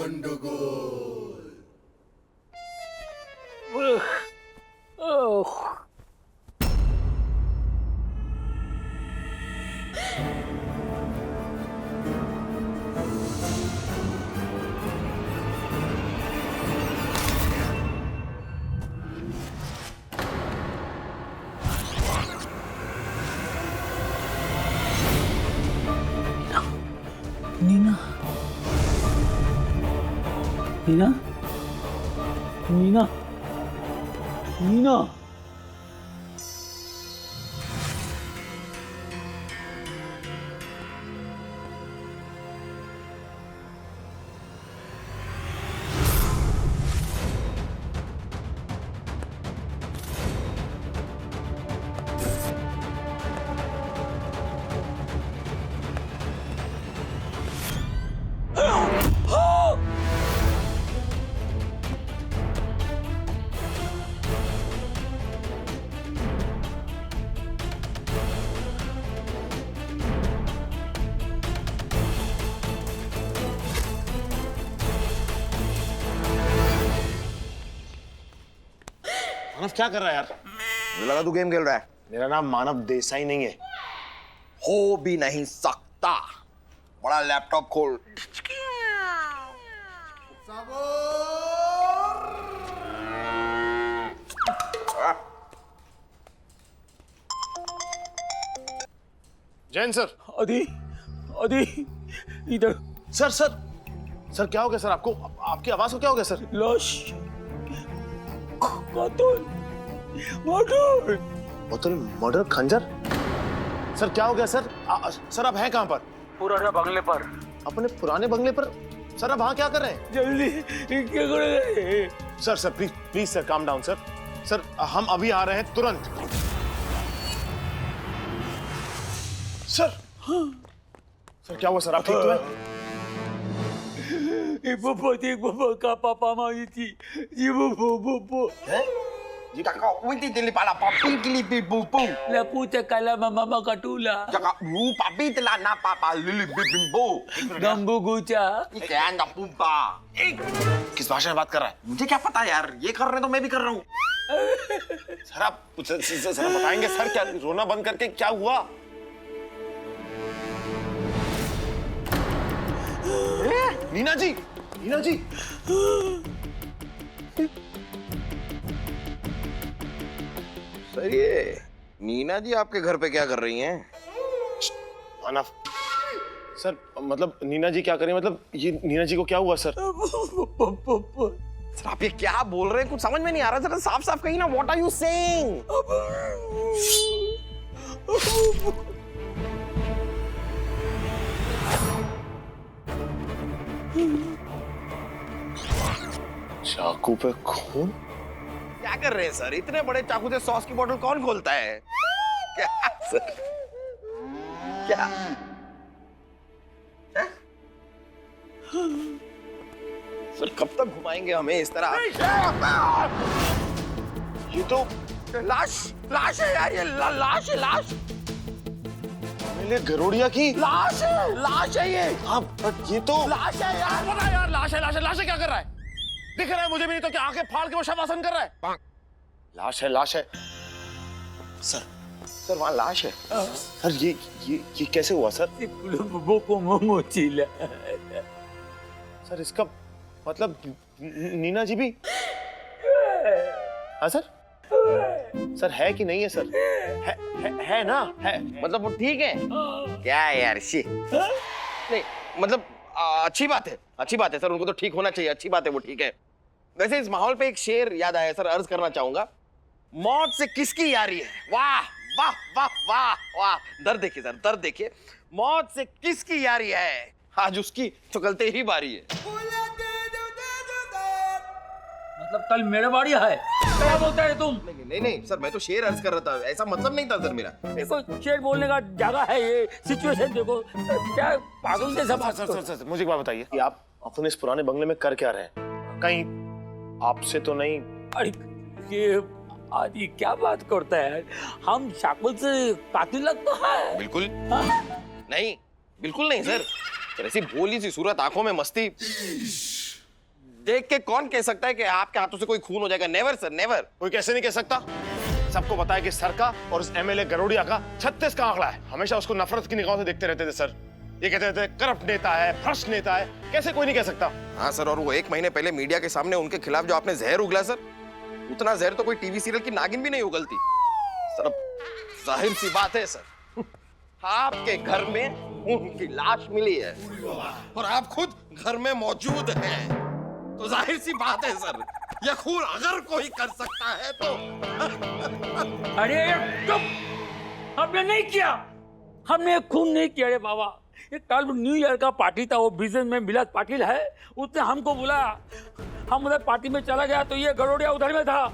गंडगोल। नीना, नीना, नीना, नीना। मानव क्या कर रहा है यार? मुझे लगा तू गेम खेल रहा है। मेरा नाम मानव देसाई नहीं है। हो भी नहीं सकता। बड़ा लैपटॉप खोल। जैन सर। अधी, अधी, इधर। सर सर सर क्या हो गया सर? आपको आपकी आवाज को क्या हो गया सर? लाश, कातिल, मर्डर। बोतल, मर्डर, खंजर। सर क्या हो गया सर? सर आप हैं कहाँ पर? पुराना बंगले पर। अपने पुराने बंगले पर? सर आप वहाँ क्या कर रहे हैं? जल्दी क्या कर रहे हैं? Sir sir please please sir calm down sir. Sir हम अभी आ रहे हैं तुरंत। सर सर क्या हुआ सर? आप ठीक तो हैं? Ibu ka papa maiti. Ibu. Jika kau winti tili pala papi kili bibu. La puta kala mama katula. Jaka papi telah na papa lili bibimbo. Gambu guca. ये क्या अंडा पुम्पा? किस भाषा में बात कर रहा है? मुझे क्या पता यार, ये कर रहे हैं तो मैं भी कर रहा हूँ। सर आप सर बताएंगे सर क्या रोना बंद करके क्या हुआ? नीना जी, नीना जी। सर ये नीना जी आपके घर पे क्या कर रही हैं? मानव सर मतलब नीना जी क्या करें? मतलब ये नीना जी को क्या हुआ सर? सर आप ये क्या बोल रहे हैं? कुछ समझ में नहीं आ रहा। जरा साफ साफ कहिए ना, व्हाट आर यू सेइंग? चाकू पे खून? क्या कर रहे हैं सर? इतने बड़े चाकू से सॉस की बोतल कौन खोलता है? क्या सर? क्या? सर कब तक घुमाएंगे हमें इस तरह? ये तो लाश है यार, ये लाश है, लाश। मेरे गरोड़िया की लाश है ये। आप ये तो लाश है यार। पता यार, लाश है क्या कर रहा है? दिख रहा है मुझे भी नहीं तो क्या आंखें फाड़ के वो शवासन कर रहा है? लाश है। सर वहाँ लाश है। सर ये कैसे हुआ सर? Buku mochila. सर इसका मतलब नीना जी भी? हाँ सर? सर है कि नहीं है सर? है ना? है मतलब वो ठीक है? क्या है यार शी? नहीं मतलब अच्छी बात है सर, उनको तो ठीक होना चाहिए। अच्छी बात है, वो ठीक है। वैसे इस माहौल पे एक शेर याद आया सर, अर्ज करना चाहूंगा। मौत से किसकी यारी है? वाह वाह वाह वाह वाह। दर्द देखिए सर, दर्द देखिए। मौत से किसकी यारी है? आज उसकी चुकलते ही बारी है। मतलब कल मेरा बाड़ी है। क्या बोलता है तुम? नहीं सर, मैं तो शेर अर्ज कर रहा था, ऐसा मतलब नहीं था सर मेरा। देखो शेर बोलने का जगह है, ये सिचुएशन देखो। क्या पागल जैसा बात। सर मुझे एक बात बताइए कि आप अपने इस पुराने बंगले में कर क्या रहे हैं? कहीं आपसे तो नहीं? अरे ये आदि क्या बात करता है? हम शाकुल से कातिल लगता है? बिल्कुल नहीं, बिल्कुल नहीं सर। ऐसी भोली सी सूरत, आंखों में मस्ती। देख के कौन कह सकता है कि आपके हाथों से कोई खून हो जाएगा? Never sir, never. कोई कैसे नहीं कह सकता? सबको पता है कि सर का और उस एमएलए गरोड़िया का 36 का आंकड़ा है। हमेशा उसको नफरत की निगाहों से देखते रहते थे सर। ये कहते थे करप्ट नेता है, भ्रष्ट नेता है, कैसे कोई नहीं कह सकता? हाँ सर, और वो 1 महीने पहले मीडिया के सामने उनके खिलाफ जो आपने जहर उगला सर, उतना जहर तो कोई टीवी सीरियल की नागिन भी नहीं उगलती सर। अब जाहिर सी बात है सर, आपके घर में उनकी लाश मिली है और आप खुद घर में मौजूद हैं, तो जाहिर सी बात है सर, यह खून अगर कोई कर सकता है तो। अरे चुप, हमने नहीं किया, हमने खून नहीं किया रे बाबा। ये कल न्यू ईयर का पार्टी था, वो बिजनेसमैन बिलास पाटिल है, उसने हमको बुलाया, हम उधर पार्टी में चला गया तो ये गरोड़िया उधर में था।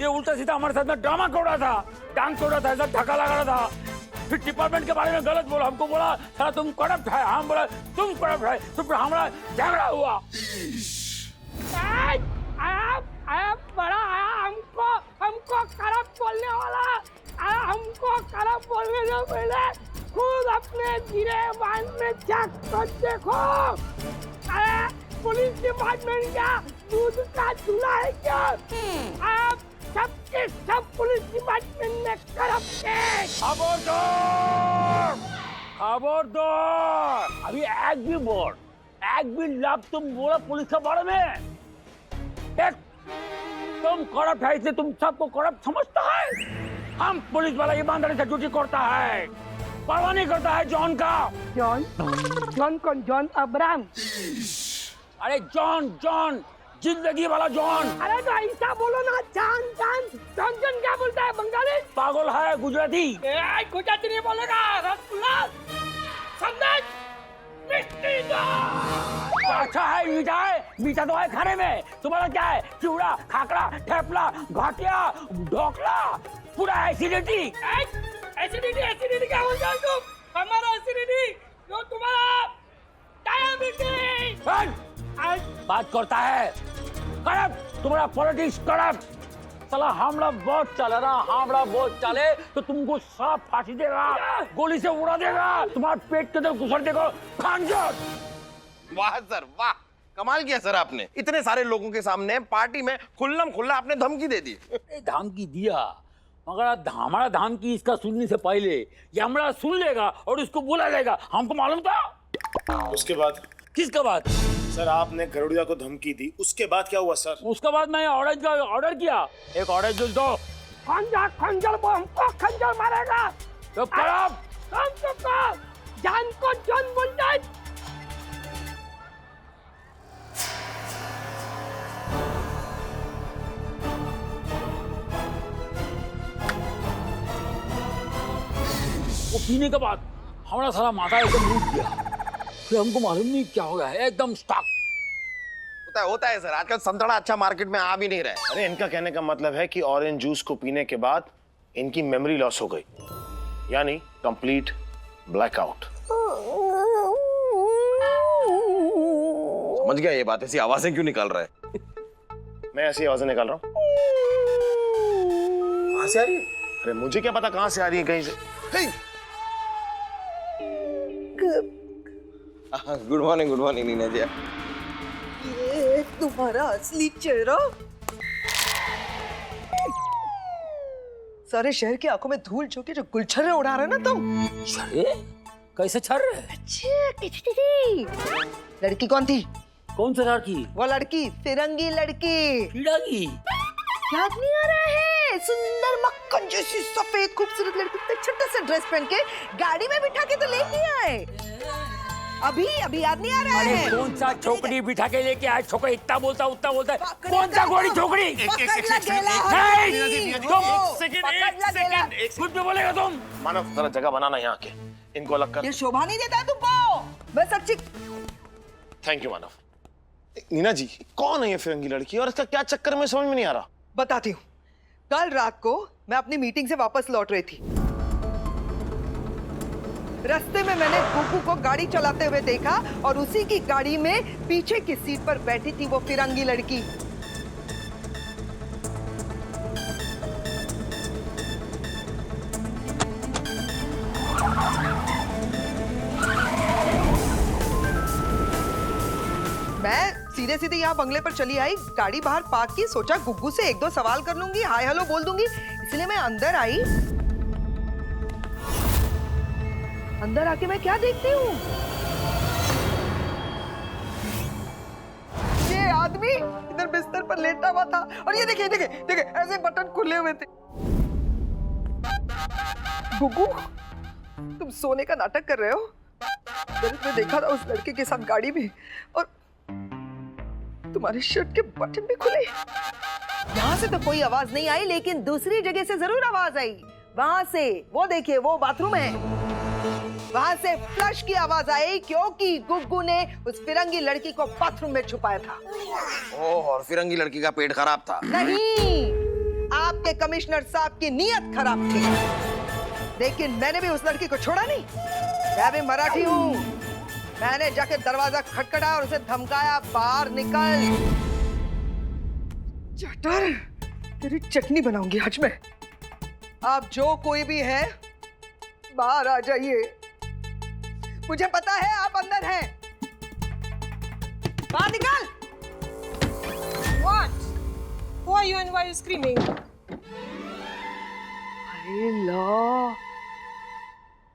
ये उल्टा सीधा हमारे साथ में ड्रामा कर रहा था, डांस कर रहा था, ऐसा धक्का लगा रहा था। फिर डिपार्टमेंट के बारे में गलत बोला, हमको बोला साला तुम करप्ट है, हम बोला तुम करप्ट है, तो फिर हमारा झगड़ा हुआ। आया बड़ा आया, हमको करप्ट बोलने वाला आया, हमको करप्ट बोलने से पहले खुद अपने गिरेबान में चेक कर देखो। आया पुलिस डिपार्टमेंट क्या दूध का चूल्हा है क्या? आप सबके सब पुलिस डिपार्टमेंट में करप्ट है। खबरदार, खबरदार, अभी एक भी लफ्ज तुम बोला पुलिस के बारे में, देख तुम करप्ट है इसलिए तुम सबको करप्ट समझता है। हम पुलिस वाला ईमानदारी से ड्यूटी करता है, परवाह नहीं करता है जॉन का। जॉन कौन? John Abraham? अरे जॉन जिंदगी वाला जॉन। अरे तो ऐसा बोलो ना, जॉन क्या बोलता है बंगाली? पागल है गुजराती। गुजराती नहीं बोलेगा, रसगुल्ला संदेश मिष्टी दो। अच्छा है, मीठा तो है खाने में। तुम्हारा क्या है? चिवड़ा, खाकरा, ठेपला, घाटिया, ढोकला, पूरा एसिडिटी। एसिडिटी क्या बोलते हो तुम? हमारा एसिडिटी जो तुम्हारा डायबिटीज। बात करता है करप्ट, तुम्हारा पॉलिटिक्स करप्ट। साला हमरा बहुत चले ना, हमरा बहुत चले तो तुमको सांप फांसी देगा, गोली से उड़ा देगा, तुम्हारे पेट के अंदर घुसर देगा खंजर। वाह सर वाह, कमाल किया सर आपने। इतने सारे लोगों के सामने पार्टी में खुल्लम खुल्ला आपने धमकी दे दी। धमकी दिया, मगर हमारा धमकी इसका सुनने से पहले ये हमारा सुन लेगा और उसको बुला लेगा, हमको मालूम था। उसके बाद? किसका बात? सर आपने गरुड़िया को धमकी दी, उसके बाद क्या हुआ सर? उसके बाद मैं ऑरेंज का ऑर्डर किया, एक ऑरेंज जूस दो। खंजर वो हमको खंजर मारेगा। तो करप्ट जान को जॉन बोलता है। वो पीने के बाद हमारा सारा माथा एकदम लूट गया, फिर हमको मालूम नहीं क्या हो गया, एकदम स्टॉक। होता है सर, आजकल संतरा अच्छा मार्केट में आ भी नहीं रहा है। अरे इनका कहने का मतलब है कि ऑरेंज जूस को पीने के बाद इनकी मेमोरी लॉस हो गई, यानी कंप्लीट ब्लैकआउट। समझ गया ये बात, ऐसी आवाजें क्यों निकाल रहा है? मैं ऐसी आवाजें निकाल रहा हूँ। कहां से आ रही है? अरे मुझे क्या पता कहां से आ रही है, कहीं से। गुड मॉर्निंग नीना जी। ये तुम्हारा असली चेहरा। सारे शहर की आंखों में धूल झोंके जो गुलछर्रे उड़ा रहे ना तुम। अरे कैसे छर रहे? लड़की कौन थी? कौन सा लड़की? वो लड़की फिरंगी लड़की। कीड़ा की? याद नहीं आ रहा है? सुंदर मक्खन जैसी सफेद खूबसूरत लड़की, इतने छोटे से ड्रेस पहन के गाड़ी में बिठा के तो लेके आए। अभी याद नहीं आ रहा अरे है? कौन सा छोकरी बिठा के लेके आए? छोकरा इतना बोलता उतना बोलता है, कौन सा गोरी छोकरी? कुछ भी बोलेगा तुम? मानव जरा जगह बनाना यहाँ के, इनको अलग कर। ये शोभा नहीं देता है तुमको। मैं सच्ची। थैंक यू मानव। नीना जी कौन है ये फिरंगी लड़की और इसका क्या चक्कर में समझ में नहीं आ रहा? बताती हूँ। कल रात को मैं अपनी मीटिंग से वापस लौट रही थी। रास्ते में मैंने गुगू को गाड़ी चलाते हुए देखा और उसी की गाड़ी में पीछे की सीट पर बैठी थी वो फिरंगी लड़की। मैं सीधे सीधे यहाँ बंगले पर चली आई, गाड़ी बाहर पार्क की, सोचा गुग्गू से एक दो सवाल कर लूंगी, हाय हेलो बोल दूंगी, इसलिए मैं अंदर आई। अंदर आके मैं क्या देखती हूँ, ये आदमी इधर बिस्तर पर लेटा हुआ था और ये देखिए देखिए देखिए ऐसे बटन खुले हुए थे। गुग्गू, तुम सोने का नाटक कर रहे हो? मैंने देखा था उस लड़के के साथ गाड़ी में और तुम्हारे शर्ट के बटन भी खुले। यहाँ से तो कोई आवाज नहीं आई, लेकिन दूसरी जगह से जरूर आवाज आई। वहां से, वो देखिए वो बाथरूम है, वहां से फ्लश की आवाज आई, क्योंकि गुग्गू ने उस फिरंगी लड़की को बाथरूम में छुपाया था। ओह, और फिरंगी लड़की का पेट खराब था? नहीं, आपके कमिश्नर साहब की नीयत खराब थी। लेकिन मैंने भी उस लड़की को छोड़ा नहीं, मैं भी मराठी हूँ। मैंने जाके दरवाजा खटखटाया और उसे धमकाया, बाहर निकल। चटर, तेरी चटनी बनाऊंगी आज मैं। आप जो कोई भी है बाहर आ जाइए, मुझे पता है आप अंदर हैं। बाहर निकल। What? Who are you and why are you screaming? अरे ला,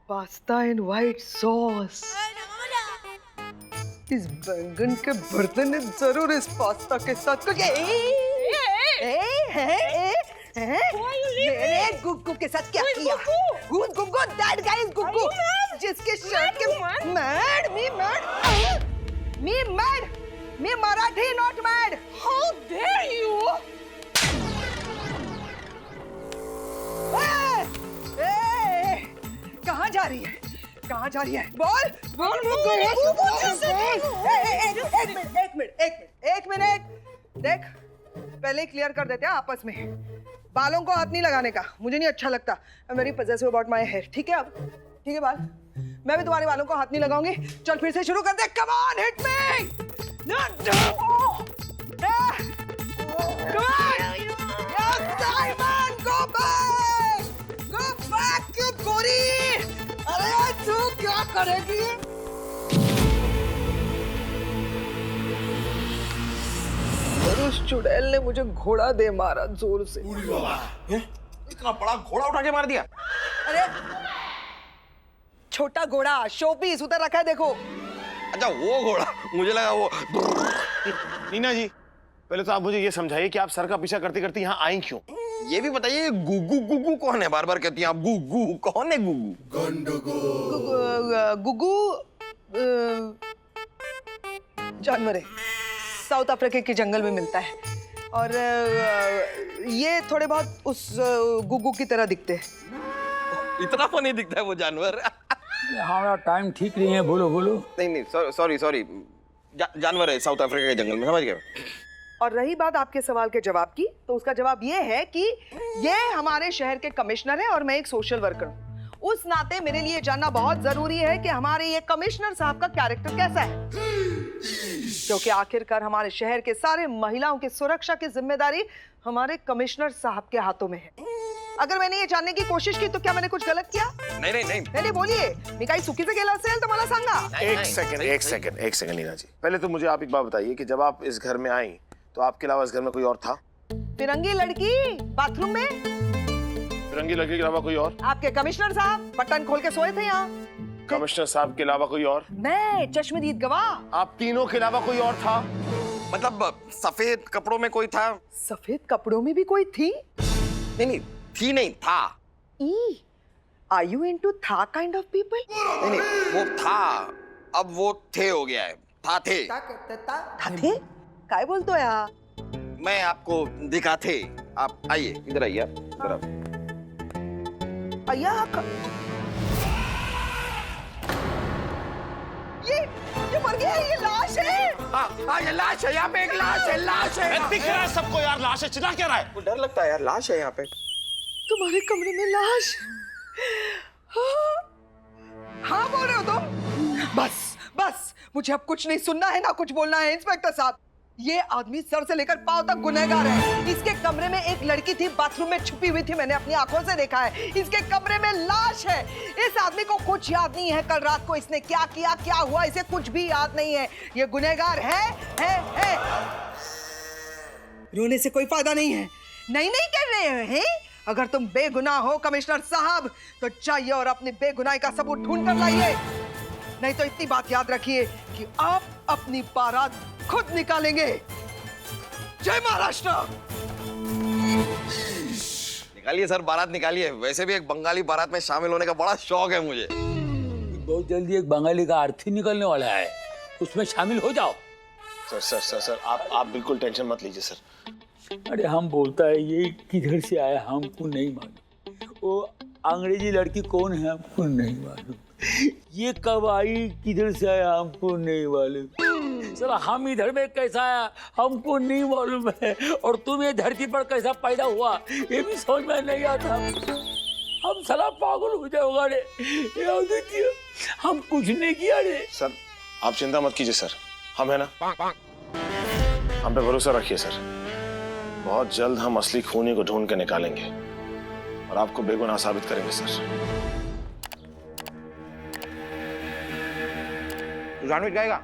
पास्ता एंड व्हाइट सॉस। इस बैंगन के भरते ने जरूर इस पास्ता के साथ कुछ मेरे गुग्गू के साथ क्या किया? Who's गुग्गू? That guy is गुग्गू, जिसके शर्ट के mad, me Marathi not mad. How dare you? कहाँ जा रही है? कहाँ जा रही है? बोल बोल एक मिनट देख, पहले क्लियर कर देते हैं आपस में। बालों को हाथ नहीं लगाने का, मुझे नहीं अच्छा लगता। I'm very possessive about my hair. ठीक है अब? ठीक है बाल? मैं भी तुम्हारे बालों को हाथ नहीं लगाऊंगी। चल फिर से शुरू कर दे। Come on, hit me! Come on! Yes, Simon, go back! Go back, you गोरी! अरे तू क्या करेगी? उस चुड़ैल ने मुझे घोड़ा दे मारा जोर से। इतना बड़ा घोड़ा उठा के मार दिया? अरे छोटा घोड़ा, शो पीस उधर रखा है देखो। अच्छा वो घोड़ा, मुझे लगा वो। नीना जी, पहले तो आप मुझे ये समझाइए कि आप सर का पीछा करते करते यहाँ आई क्यों? ये भी बताइए, गुग्गू गुग्गू कौन है? बार बार कहती हैं आप गुग्गू, कौन है गुग्गू? गुग्गू जानवर है, साउथ अफ्रीका के जंगल में मिलता है और ये थोड़े बहुत उस गुग्गू की तरह दिखते हैं। इतना फनी दिखता है वो जानवर? हमारा टाइम ठीक नहीं है, बोलो बोलो। नहीं, सॉरी, जानवर है साउथ अफ्रीका के जंगल में, समझ गए। और रही बात आपके सवाल के जवाब की, तो उसका जवाब ये है कि ये हमारे शहर के कमिश्नर है और मैं एक सोशल वर्कर हूँ। उस नाते मेरे लिए जानना बहुत जरूरी है कि हमारे ये कमिश्नर साहब का कैरेक्टर कैसा है, क्योंकि आखिरकार हमारे शहर के सारे महिलाओं की सुरक्षा की जिम्मेदारी हमारे कमिश्नर साहब के हाथों में है। अगर मैंने ये जानने की कोशिश की तो क्या मैंने कुछ गलत किया? नहीं, बोलिए, मी काही चुकीचं केलं असेल तर मला सांगा। एक सेकंड नीना जी, पहले तो मुझे आप एक बात बताइए कि जब आप इस घर में आई तो आपके अलावा इस घर में कोई और था? फिरंगी लड़की बाथरूम में, फिरंगी लड़की के अलावा कोई और? आपके कमिश्नर साहब बटन खोल के सोए थे यहाँ। कमिश्नर साहब के अलावा कोई और? मैं चश्मदीद गवाह। आप तीनों के अलावा कोई और था? मतलब सफेद कपड़ों में कोई था? सफेद कपड़ों में भी कोई थी? नहीं, थी नहीं, था। Are you into था kind of people? नहीं, वो था, अब वो थे हो गया है, थे। थे? काय बोलतो यार? मैं आपको दिखाते, आप आइए, इधर आइए, इधर आप। ये मर गया, ये लाश है। ये लाश है, यहाँ पे एक लाश है। दिख रहा है सबको यार, लाश है, चिल्ला क्या रहा है? डर लगता है यार, लाश है यहाँ पे। तुम्हारे कमरे में लाश? हाँ बोल रहे हो तुम? बस मुझे अब कुछ नहीं सुनना है ना कुछ बोलना है। इंस्पेक्टर साहब, ये आदमी सर से लेकर पांव तक गुनहगार है। इसके कमरे में एक लड़की थी, बाथरूम में छुपी हुई थी, मैंने अपनी आंखों से देखा है। इसके कमरे में लाश है। इस आदमी को कुछ याद नहीं है कल रात को इसने क्या किया, क्या हुआ, इसे कुछ भी याद नहीं है। ये गुनहगार है। रोने से कोई फायदा नहीं है। नहीं कर रहे हैं? अगर तुम बेगुनाह हो कमिश्नर साहब तो जाइए और अपनी बेगुनाही का सबूत ढूंढ कर लाइए। नहीं तो इतनी बात याद रखिए कि आप अपनी बारात खुद निकालेंगे। जय महाराष्ट्र। निकालिए सर, बारात निकालिए। वैसे भी एक बंगाली बारात में शामिल होने का बड़ा शौक है मुझे। बहुत जल्दी एक बंगाली का अर्थी निकलने वाला है, उसमें शामिल हो जाओ। सर आप बिल्कुल टेंशन मत लीजिए सर। अरे हम बोलता है ये किधर से आया हमको नहीं मालूम, वो अंग्रेजी लड़की कौन है हमको नहीं मालूम, ये कब आई किधर से आया हमको नहीं मालूम, साला हम इधर में कैसा आया हमको नहीं मालूम है, और तुम ये धरती पर कैसा पैदा हुआ ये भी समझ में नहीं आता। हम साला पागल हो जाओगा रे। ये आदित्य, हम कुछ नहीं किया रे। सर आप चिंता मत कीजिए सर, हम है ना, हम पे भरोसा रखिए सर। बहुत जल्द हम असली खूनी को ढूंढ के निकालेंगे और आपको बेगुनाह साबित करेंगे सर। सैंडविच खाएगा?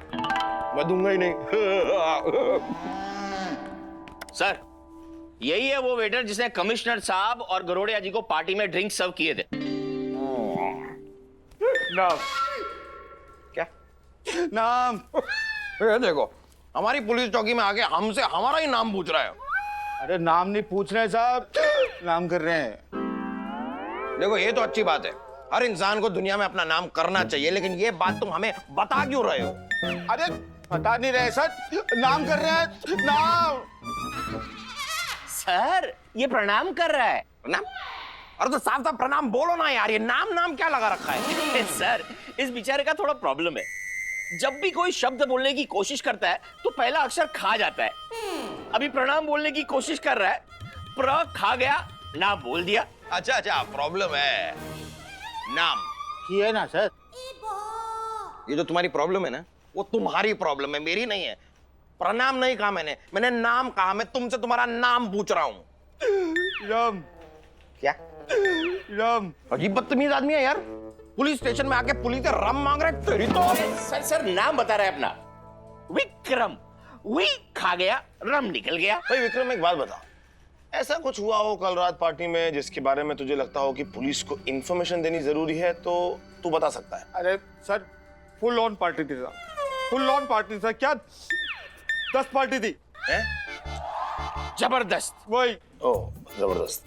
मैं दूंगा ही नहीं। सर यही है वो वेटर जिसने कमिश्नर साहब और गरोड़िया जी को पार्टी में ड्रिंक सर्व किए थे। नाम क्या नाम? ये देखो, हमारी पुलिस चौकी में आके हमसे हमारा ही नाम पूछ रहा है। अरे नाम नहीं पूछ रहे साहब, नाम कर रहे हैं। देखो ये तो अच्छी बात है, हर इंसान को दुनिया में अपना नाम करना चाहिए, लेकिन ये बात तुम हमें बता क्यों रहे हो? अरे बता नहीं रहे सर, नाम कर रहे हैं। नाम सर ये प्रणाम कर रहा है। प्रणाम? अरे तो साफ साफ प्रणाम बोलो ना यार, ये नाम क्या लगा रखा है? सर इस बेचारे का थोड़ा प्रॉब्लम है, जब भी कोई शब्द बोलने की कोशिश करता है तो पहला अक्षर खा जाता है। अभी प्रणाम बोलने की कोशिश कर रहा है, प्र खा गया, ना बोल दिया। अच्छा प्रॉब्लम है नाम की है ना सर। ये जो तुम्हारी प्रॉब्लम है ना, वो तुम्हारी प्रॉब्लम है, मेरी नहीं है। प्रणाम नहीं कहा मैंने नाम कहा। मैं तुमसे तुम्हारा नाम पूछ रहा हूं। राम। क्या राम? अजीब बदतमीज आदमी है यार, पुलिस स्टेशन में आके पुलिस से रम मांग रहे हैं। तेरी तो सर नाम बता रहे अपना। विक्रम। वी खा गया, रम निकल गया। भाई विक्रम एक बात बता, ऐसा कुछ हुआ हो कल रात पार्टी में जिसके बारे में तुझे लगता हो कि पुलिस को इंफॉर्मेशन देनी जरूरी है, तो तू बता सकता है। अरे सर फुल ऑन पार्टी थी sir, full on party sir. क्या 10 पार्टी थी? जबरदस्त। वही ओह जबरदस्त।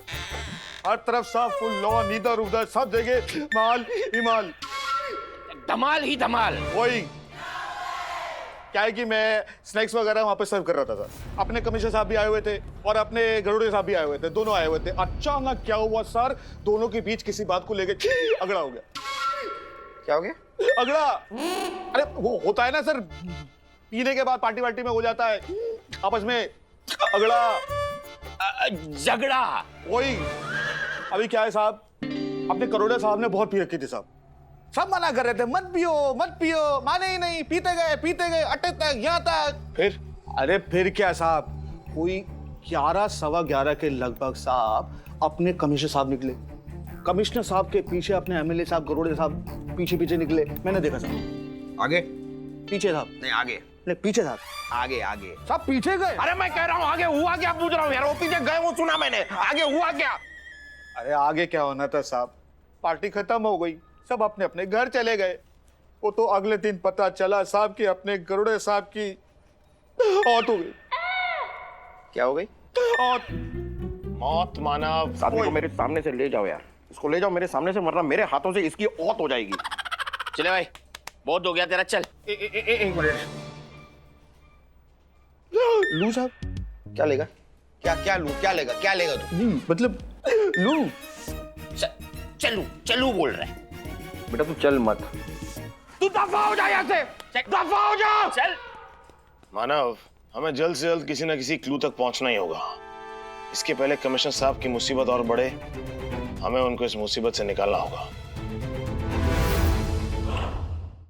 हर तरफ सब फुल ऑन, इधर उधर सब जगह माल ही माल, धमाल ही धमाल। वही क्या है कि मैं स्नैक्स वगैरह वहां पे सर्व कर रहा था सर। अपने कमिश्नर साहब भी आए हुए थे और अपने गरुड़े साहब भी आए हुए थे, दोनों आए हुए थे। अचानक क्या हुआ सर, दोनों के बीच किसी बात को लेके अगड़ा हो गया। क्या हो गया? अगड़ा? अरे वो होता है ना सर, पीने के बाद पार्टी वार्टी में हो जाता है आपस में अगड़ा, झगड़ा। वही। अभी क्या है साहब, अपने करोड़े साहब ने बहुत पी रखी थी साहब, सब मना कर रहे थे मत पियो, माने ही नहीं, पीते गए अट्टे तक यहाँ तक। फिर? अरे फिर क्या साहब, कोई 11 सवा 11 के लगभग साहब अपने कमिश्नर साहब निकले, कमिश्नर साहब के पीछे अपने एमएलए साहब गरोड़े साहब पीछे निकले। मैंने देखा साहब। आगे? पीछे साहब। नहीं आगे। नहीं पीछे साहब। आगे सब पीछे गए। अरे मैं कह रहा हूँ आगे हुआ क्या पूछ रहा हूँ यार, वो पीछे गए वो सुना मैंने, आगे हुआ क्या? अरे आगे क्या होना था साहब, पार्टी खत्म हो गई, सब अपने अपने घर चले गए। वो तो अगले दिन पता चला साहब कि अपने गरुड़े साहब की मौत हो गई। क्या हो गई? मौत मानव। आदमी को मेरे सामने से ले जाओ यार, इसको ले जाओ मेरे सामने से, वरना मेरे हाथों से इसकी औत हो जाएगी। चले भाई, बहुत हो गया तेरा, चल। एक मिनट। लू साहब? क्या लेगा? क्या लू? क्या लेगा तू? नहीं मतलब लू। चलू बोल रहा है बेटा, तू चल मत, तू दफा हो जा यहाँ से, दफा हो जा। चल मानव, हमें जल्द से जल्द किसी न किसी क्लू तक पहुंचना ही होगा। इसके पहले कमिश्नर साहब की मुसीबत और बढ़े, हमें उनको इस मुसीबत से निकालना होगा।